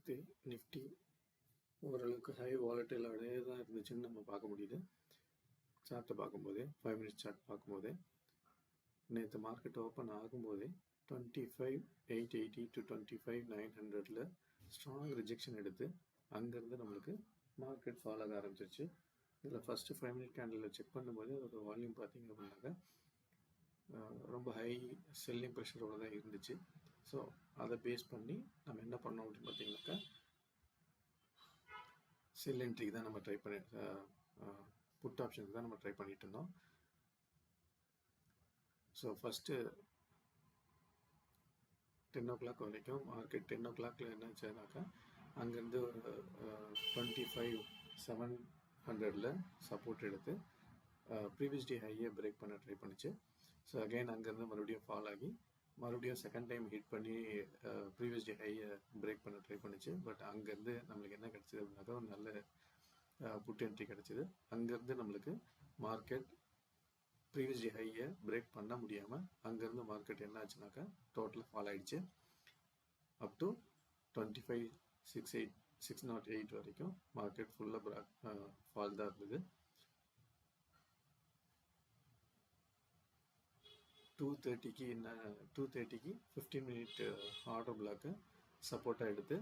நேற்று நிஃப்டி ஓரளவுக்கு ஹை வாலட்டிலாகவே தான் இருந்துச்சுன்னு நம்ம பார்க்க முடியுது. சார்ட்டை பார்க்கும்போதே 5 மினிட்ஸ் சார்ட் பார்க்கும்போதே நேற்று மார்க்கெட் ஓப்பன் ஆகும்போதே 25,880 to 25,900 ஸ்ட்ராங் ரிஜெக்ஷன் எடுத்து அங்கேருந்து நம்மளுக்கு மார்க்கெட் ஃபால் ஆக ஆரம்பிச்சிருச்சு. இதில் ஃபஸ்ட்டு 5 மினிட் கேண்டில் செக் பண்ணும்போது அதோட வால்யூம் பார்த்தீங்க அப்படின்னாக்கா ரொம்ப ஹை செல்லிங் ப்ரெஷரோடு தான் இருந்துச்சு. ஸோ அதை பேஸ் பண்ணி நம்ம என்ன பண்ணோம் அப்படின்னு பார்த்தீங்கன்னாக்கா செல் என்ட்ரிக்கு தான் நம்ம ட்ரை பண்ணி புட் ஆப்ஷனுக்கு தான் நம்ம ட்ரை பண்ணிட்டு இருந்தோம். ஸோ ஃபஸ்ட்டு 10 o'clock வரைக்கும் மார்க்கெட் 10 o'clock என்ன ஆச்சுனாக்கா அங்கேருந்து 25,700 சப்போர்ட் எடுத்து ப்ரீவியஸ் டே ஹையை பிரேக் பண்ண ட்ரை பண்ணிச்சு. ஸோ அகைன் அங்கேருந்து மறுபடியும் ஃபால் ஆகி மறுபடியும் செகண்ட் டைம் ஹிட் பண்ணி ப்ரீவியஸ் டே ஹையை பிரேக் பண்ண ட்ரை பண்ணிச்சு. பட் அங்கேருந்து நம்மளுக்கு என்ன கிடச்சிது அப்படின்னாக்கா ஒரு நல்ல புட் என்ட்ரி கிடச்சிது. அங்கேருந்து நம்மளுக்கு மார்க்கெட் ப்ரீவியஸ் டே ஹையை பிரேக் பண்ண முடியாமல் அங்கேருந்து மார்க்கெட் என்ன ஆச்சுனாக்கா டோட்டலாக ஃபால் ஆகிடுச்சு. அப் டு 25,608 வரைக்கும் மார்க்கெட் ஃபுல்லாக ஃபால் தான் இருந்தது. 2:30க்கு 15 மினிட் ஆர்டர் பிளாக்கு சப்போர்ட்டாக எடுத்து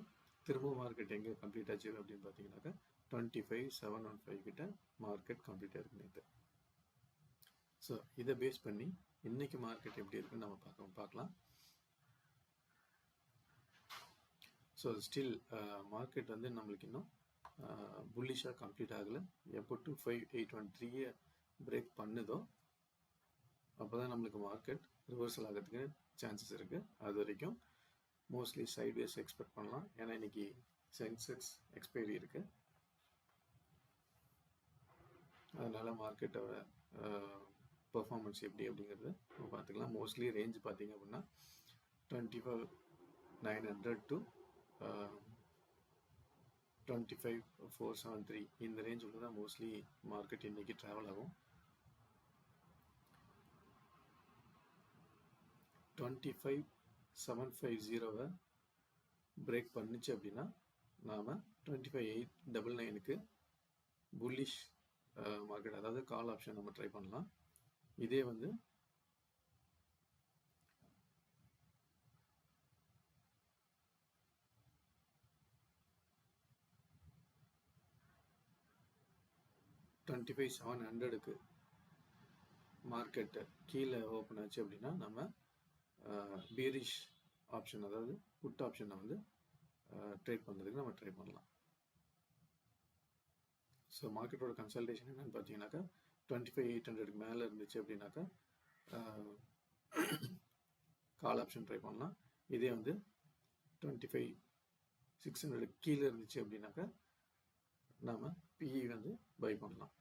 திரும்ப மார்க்கெட் எங்கே கம்ப்ளீட் ஆச்சு அப்படின்னு பார்த்தீங்கன்னாக்கா 25,715 கிட்ட மார்க்கெட் கம்ப்ளீட் ஆயிருக்கு நேற்று. ஸோ இதை பேஸ் பண்ணி இன்னைக்கு மார்க்கெட் எப்படி இருக்குன்னு நம்ம பார்க்கலாம். ஸோ ஸ்டில் மார்க்கெட் வந்து நம்மளுக்கு இன்னும் புல்லிஷாக கம்ப்ளீட் ஆகலை. எப்போ 25,813 பிரேக் பண்ணுதோ அப்போ தான் நம்மளுக்கு மார்க்கெட் ரிவர்சல் ஆகிறதுக்கு சான்சஸ் இருக்குது. அது வரைக்கும் மோஸ்ட்லி சைட்வேஸ் எக்ஸ்பெக்ட் பண்ணலாம். ஏன்னா இன்னைக்கு சென்செக்ஸ் எக்ஸ்பைரி இருக்குது. அதனால் மார்க்கெட்டோட பெர்ஃபார்மன்ஸ் எப்படி அப்படிங்கிறது பார்த்துக்கலாம். மோஸ்ட்லி ரேஞ்ச் பார்த்தீங்க அப்படின்னா 24,900 to 25,473 இந்த ரேஞ்ச் உள்ள தான் மோஸ்ட்லி மார்க்கெட் இன்னைக்கு ட்ராவல் ஆகும். 25,750 பிரேக் பண்ணிச்சு அப்படின்னா நாம் 25,899க்கு புல்லிஷ் மார்க்கெட் அதாவது கால் ஆப்ஷன் நம்ம ட்ரை பண்ணலாம். இதே வந்து 25,700க்கு மார்க்கெட்டு கீழே ஓப்பன் ஆச்சு அப்படின்னா நம்ம பீரிஷ் ஆப்ஷன் அதாவது புட் ஆப்ஷனை வந்து ட்ரேட் பண்ணுறதுக்கு நம்ம ட்ரை பண்ணலாம். ஸோ மார்க்கெட்டோட கன்சல்டேஷன் என்னன்னு பார்த்தீங்கன்னாக்கா 25,800க்கு மேலே இருந்துச்சு அப்படின்னாக்கா கால் ஆப்ஷன் ட்ரை பண்ணலாம். இதே வந்து 25,600 கீழே இருந்துச்சு அப்படின்னாக்கா நாம் பிஇ வந்து பை பண்ணலாம்.